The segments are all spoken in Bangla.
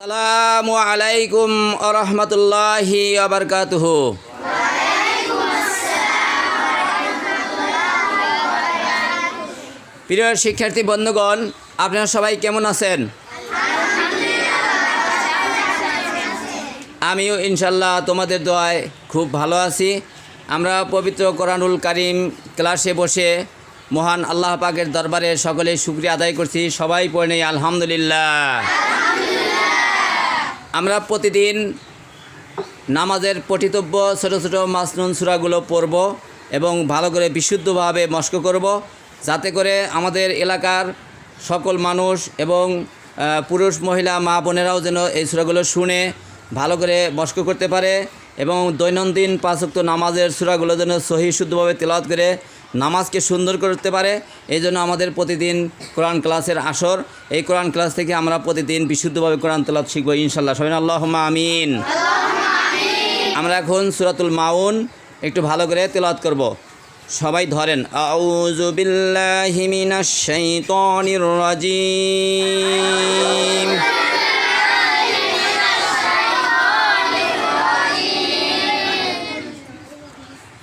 আসসালামু আলাইকুম ওয়া রাহমাতুল্লাহি ওয়া বারাকাতুহু। প্রিয় শিক্ষার্থী বন্ধুগণ, আপনারা সবাই কেমন আছেন? আমিও ইনশাল্লাহ তোমাদের দোয়ায় খুব ভালো আছি। আমরা পবিত্র কোরআনুল কারীম ক্লাসে বসে মহান আল্লাহ পাকের দরবারে সকলে শুকরিয়া আদায় করছি। সবাই পড়ে নেই আলহামদুলিল্লাহ। আমরা প্রতিদিন নামাজের পঠিতব্য ছোট ছোট মাসনুন সূরাগুলো পড়ব এবং ভালো করে বিশুদ্ধভাবে মস্ক করব, যাতে করে আমাদের এলাকার সকল মানুষ এবং পুরুষ মহিলা মা বোনেরাও যেন এই সূরাগুলো শুনে ভালো করে মস্ক করতে পারে এবং দৈনন্দিন 5 ওয়াক্ত নামাজের সূরাগুলো যেন সহি শুদ্ধভাবে তেলাওয়াত করে নামাজকে সুন্দর করতে পারে। এই জন্য আমাদের প্রতিদিন কোরআন ক্লাসের আসর। এই কোরআন ক্লাস থেকে আমরা প্রতিদিন বিশুদ্ধভাবে কোরআন তেলাওয়াত শিখব ইনশাল্লাহ। সবাই আল্লাহুম্মা আমিন। আমরা এখন সূরাতুল মাউন একটু ভালো করে তেলাওয়াত করব। সবাই ধরেন, আউযু বিল্লাহি মিনাশ শাইতানির রাজিম।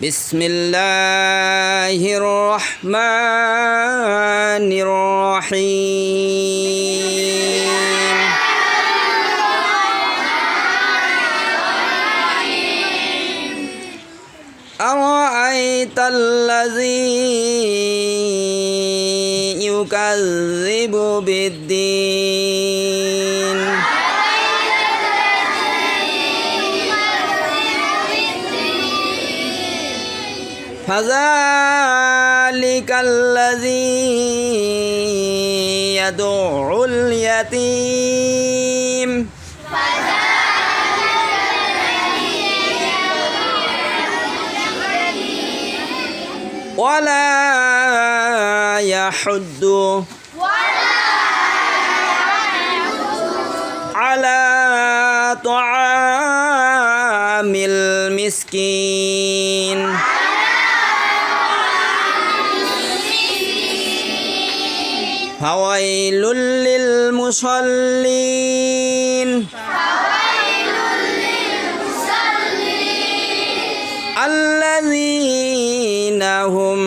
বিসমিল্লাহির রহমানির রহিম। আরাআইতাল্লাযী ইউকাযযিবু বিদ্দীন। ফাযালিকাল্লাযী ইয়াদউল ইয়াতীম। ওয়ালা ইয়াহুদ্দু আলা তুআমিল মিসকিন। ফাওয়াইলুল লিল মুসাল্লিন। আল্লাযীনা হুম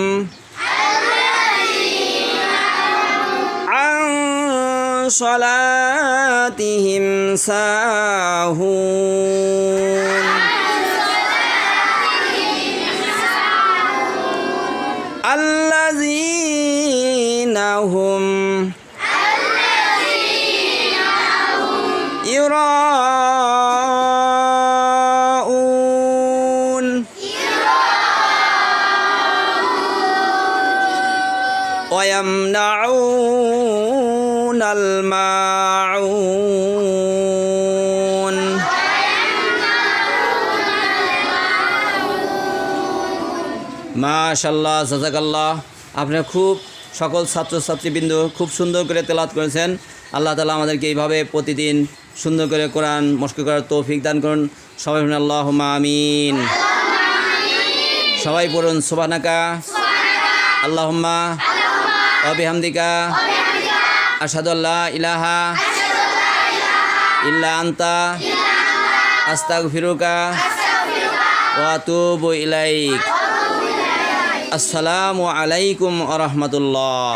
আন সালাতিহিম সাহুন। আল্লাযীনা হুম ইউরাউন। ওয়া ইয়ামনাউনাল মাউন। মাশাআল্লাহ, জাযাকাল্লাহ। আপনারা খুব সকল ছাত্রছাত্রীবৃন্দ খুব সুন্দর করে তেলাওয়াত করেছেন। আল্লাহ তাআলা আমাদেরকে এইভাবে প্রতিদিন সুন্দর করে কোরআন মস্ক করার তৌফিক দান করুন। সবাই বলুন আল্লাহুম্মা আমিন। সবাই পড়ুন সুবহানাকা আল্লাহুম্মা ওয়া বিহামদিকা আশহাদু আল্লা ইলাহা ইল্লা আনতা আস্তাগফিরুকা ওয়া আতুবু ইলাইক। আসসালামু আলাইকুম ওয়া রাহমাতুল্লাহ।